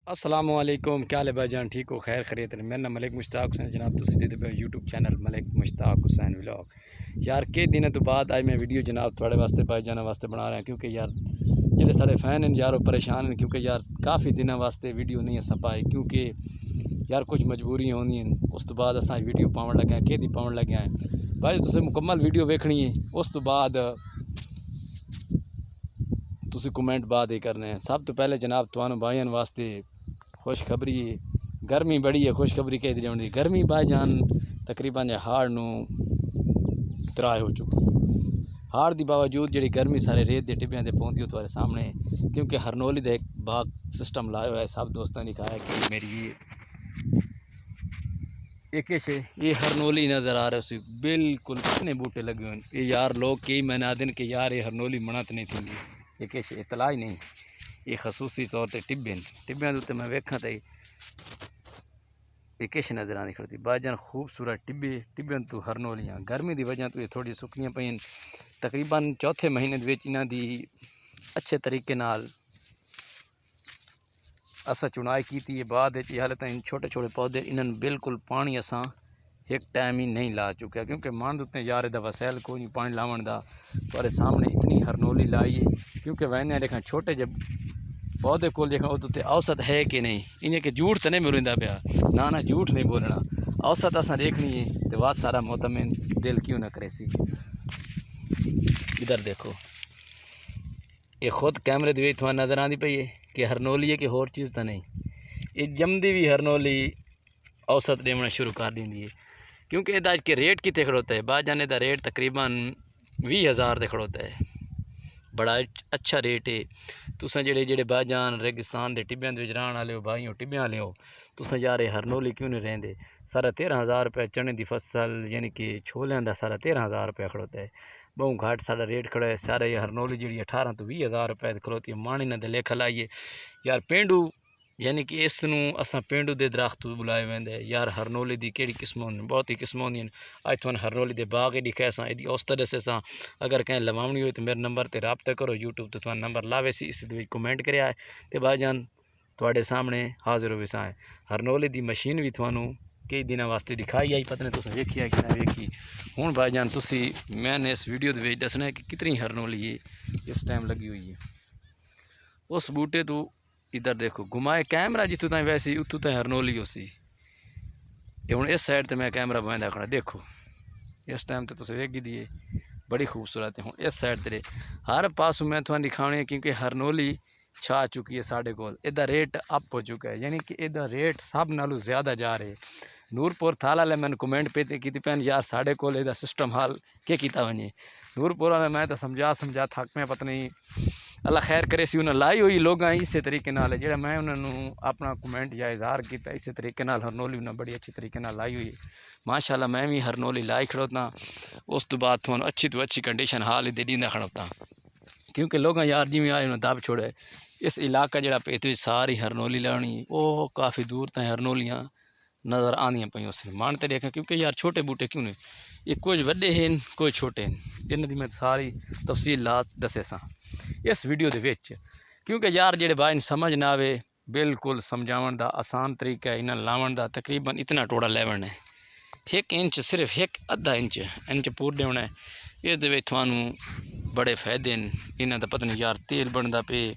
अस्सलामुअलैकुम, क्या हाल है भाईजान? ठीक हो? खैर खैरियत है? मेरा नाम मलिक मुश्ताक हुसैन जनाब। तुसीं देखदे पे YouTube channel Malik Mushtaq Hussain vlog. यार कई दिनों तो बाद आज मैं वीडियो जनाब थोड़े वास्ते भाईजान वास्ते बना रहा हैं, क्योंकि यार जेह्ड़े साढ़े फैन हैं यार वो परेशान हैं, क्योंकि यार काफ़ी दिनों वास्ते वीडियो नहीं अस पाए, क्योंकि यार कुछ मजबूरियां होंदियां हैं। उस तो बाद असां वीडियो पावन लगे हैं, केदी पावन लगे हैं भाई। तुसें मुकम्मल वीडियो वेखनी है, उस तो बाद तुसीं कमेंट बाद ही करने हैं। सब तो पहले जनाब तुहानू भाईयां वास्ते खुशखबरी है। गर्मी बड़ी है, खुशखबरी कह दी गर्मी भाईजान तकरीबन हाड़ नू त्राए हो चुकी है। हाड़ के बावजूद जी गर्मी सारे रेत के टिब्बियां से पहुँचती है तुम्हारे सामने, क्योंकि हरनोली का एक बाग सिस्टम लाया हुआ है। सब दोस्तों ने दिखाया कि मेरी ये हरनोली नज़र आ रहा है, बिल्कुल कितने बूटे लगे हुए हैं। ये यार लोग कई महीने आते कि यार ये हरनोली मणत नहीं थी, ये किश इतला ही नहीं। ये खसूसी तौर पर टिब्बियां उत्ते मैं वेखा तो ये किश नज़र आनी खड़ती भाईजान। खूबसूरत टिब्बियां तो हरनोलियाँ गर्मी की वजह तो ये थोड़ी सुक्कियां पईन। तकरीबन चौथे महीने इन्हां दी अच्छे तरीके नाल असा चुनाई की थी। बाद हाले तक छोटे छोटे पौधे इन्होंने बिल्कुल पानी असा एक टाइम ही नहीं ला चुका, क्योंकि मन उत्ते यार इहदा वसैल कोई नहीं पानी लावन का। तुम्हारे सामने इतनी हरनोली लाई है, क्योंकि वैन देखा छोटे जब पौधे को देखा उत्ते औसत है कि नहीं। इन्हें कि झूठ तो नहीं मिलता पाया, ना झूठ नहीं बोलना। औसत असा देखनी है तो बहुत सारा मोतमिन दिल क्यों ना करे सी। इधर देखो, ये खुद कैमरे दी थोड़ा नज़र आती पई है कि हरनोली है कि होर चीज़ तो नहीं। ये जमदी भी हरनोली औसत देना शुरू कर दी है, क्योंकि इहदा के रेट कितने खड़ोता है भाईजान? इहदा रेट तकरीबन 20,000 से खड़ोता है। बड़ा अच्छा रेट है। तुसां जेह्ड़े जेह्ड़े भाईजान रेगिस्तान के टिब्बियां दे विच रहण वाले हो, भाई हो टिब्बियां वाले हो, तुसां यार हरनोली क्यों नहीं रहेंदे? सारा 13,000 रुपये चने की फसल यानी कि छोलियां का सारा 13,000 रुपये खड़ोता है। बहु घाट सारा रेट खड़ा है। सारे हरनोली जी 18 तो 20,000 रुपये खड़ोती है। माणी ने लेखा लाइए यार पेंडू, यानी कि इस असा पेंडू के दरख्त बुलाए वेंदे यार। हरनोली की कई किस्म होंदी, बहुत ही किस्म होंदी। अज तुहानू हरनोली के बाग ही दिखाए असा यदि औसत दसे सा। अगर कहीं लवावनी हो तो मेरे नंबर पर रबता करो, यूट्यूब तो तुहानू नंबर लावे सी, इस कमेंट कर है तो भाईजान थोड़े सामने हाजिर हो सा है। हरनोली की मशीन भी थानू कई दिन वास्ते दिखाई आई, पता नहीं तुम वेखी है कि ना वेखी। हूँ भाईजान तुसी मैंने इस वीडियो के दसना है कि कितनी हरनोली है इस टाइम लगी हुई है। उस बूटे तो इधर देखो घुमाए कैमरा जितों तक वैसी उतों तक हरनोली हो सी। हूँ इस साइड तो मैं कैमरा बंदा खड़ा देखो, इस टाइम तो तुम वेखी दी बड़ी खूबसूरत है। हूँ इस साइड तेरे हर पासों मैं थोड़ा दिखाने है, क्योंकि हरनोली छा चुकी है साढ़े कोल। इहदा रेट अप हो चुका है, यानी कि इहदा रेट सब नालों ज़्यादा जा रहे। नूरपुर थाल वाले मैंने कमेंट पे की पैन यार साढ़े कोल इहदा सिस्टम हाल के किया वने। नूरपुर वाले मैं तो समझा थक मैं पता नहीं अल्लाह खैर करे सी। उन्हें लाई हुई लोग इस तरीके नाल जो मैं उन्होंने अपना कमेंट या इजहार किया इस तरीके नाल हरनोली उन्हें बड़ी अच्छी तरीके नाल लाई हुई माशाल्लाह। मैं भी हरनोली लाई खड़ोता। उस तो बाद थोड़ा अच्छी तो अच्छी कंडीशन हाल ही दींदा खड़ोता, क्योंकि लोग यार जिमें आए उन्हें दब छोड़े। इस इलाका जरा पेत सारी हरनोली लानी वो काफ़ी दूर तक हरनोलियाँ नज़र आनियाँ पई उस मन तो देखा, क्योंकि यार छोटे बूटे क्यों नहीं, ये कुछ वड्डे हैं कुछ छोटे हैं। इन्हों की मैं सारी तफसील ला दसे सा इस वीडियो के विच, क्योंकि यार जेडे भाई समझ ना आवे बिल्कुल समझावन का आसान तरीका है। इन्हें लावन का तकरीबन इतना टोड़ा लेवन है, 1 इंच सिर्फ 1 अद्धा इंच पूरे होना है। ये थानू बड़े फायदे हैं इन्हों का। पता नहीं यार तेल बनता पे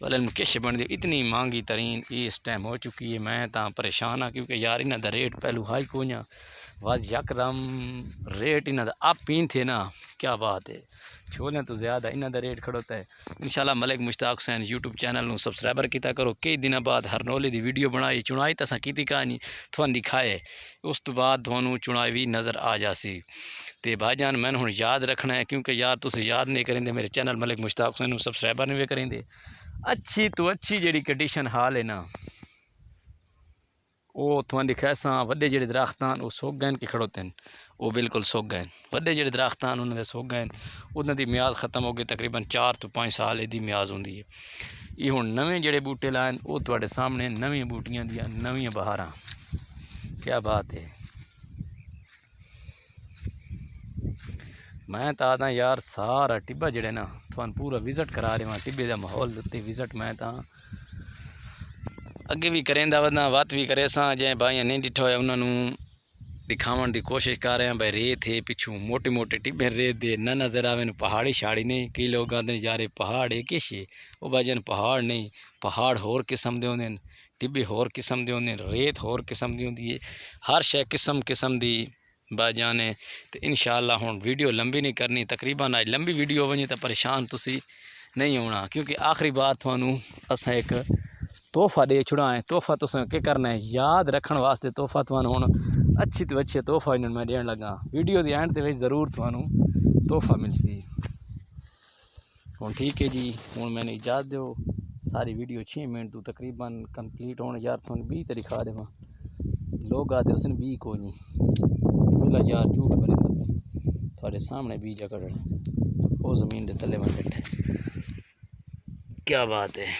वाले किश बनती, इतनी महंगी तरीन इस टाइम हो चुकी है। मैं तो परेशान हाँ, क्योंकि यार इन्हों का रेट पहलू हाई को वाज यकदम रेट इन्हों का अप ही थे ना, क्या बात है। छोलियां तो ज़्यादा इन्हों का रेट खड़ोता है। इंशाल्लाह मलिक मुश्ताक हुसैन यूट्यूब चैनल में सबसक्राइबर किया करो। कई दिन बाद हरनोली की वीडियो बनाई, चुनाई तो असा की कहानी थोड़ा दिखाए, उस तो बाद थोनू चुनाई भी नज़र आ जासी। तो भाईजान मैंने हूँ याद रखना है, क्योंकि यार तुम याद नहीं करेंगे मेरे चैनल मलिक मुश्ताक हुसैन सबसक्राइबर नहीं करेंगे। अच्छी तो अच्छी जी कंडीशन हाल है ना, वो थोड़ा दिखाए सा। वे जो दरख्त हैं वो सुक गए कि खड़ोते हैं, वो बिल्कुल सुक गए। वे जो दरख्त हैं उन्होंने सुक गए, उन्होंने म्याद खत्म हो गई। तकरीबन 4 तो 5 साल यदि म्याद होंगी है। ये हूँ नवे जोड़े बूटे लाए वो थोड़े सामने नवी बूटियां दियाँ नवी बहार, क्या बात है। मैं तो आता यार सारा टिब्बा जड़े ना थोड़ा पूरा विजिट करा रहा टिब्बे का माहौल उत्ते विजिट मैं तो अगे भी करेंदा वधना वत भी करे सा जै भाई नहीं डिठा होया उन्होंने दिखावन की कोशिश कर रहे हैं भाई रेत है पिछू मोटे मोटे टिब्बे रेत दे न नज़र आवे पहाड़ी शाड़ी नहीं। कई लोग आते यार पहाड़ है किश है वो भाजन पहाड़ नहीं पहाड़ होर किस्म के होंगे टिब्बे होर किस्म के होंगे रेत होर किस्म की होंगी है हर शय किस्म किस्म की भाईजान है। तो इंशाअल्लाह हुण वीडियो लंबी नहीं करनी तकरीबन अज लंबी वीडियो वजे तो परेशान तुसी नहीं होना क्योंकि आखिरी बार थानू असा एक तोहफा दे छुड़ा है। तोहफा तुसें क्या करना है याद रखने वास्ते तोहफा थानू हुण अच्छी तो अच्छी तोहफा इन्होंने मैं देन लगा वीडियो के एंड ते जरूर थानू तोहफा मिलसी। हुण ठीक है जी हुण मैंने इजाज़त दो सारी वीडियो 6 मिनट तू तकरीबन कंप्लीट होने यार थानू 20 तो दिखा देवा लोग आते उसने 20 को नहीं बोला यार झूठ बने थोड़े सामने बीज कड़ना वो ज़मीन के तले में बैठे क्या बात है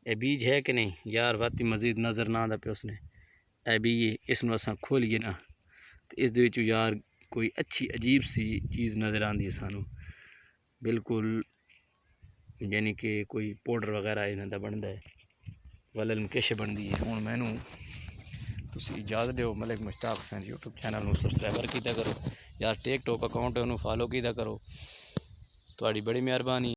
ये बीज है कि नहीं यार वाती मजीद नज़र ना आता पे उसने ए भी इसमें असा खोलिए ना तो इस दे यार कोई अच्छी अजीब सी चीज़ नज़र आती है सानू बिल्कुल यानी कि कोई पाउडर वगैरह इन्हों का बनता है वलन में किश बनती है। हुण मैनू तुसी इजाज़त दो मलिक मुश्ताक हुसैन यूट्यूब चैनल में सबसक्राइबर किया करो यार टिकटॉक अकाउंट है उन्होंने फॉलो किया करो थोड़ी बड़ी मेहरबानी।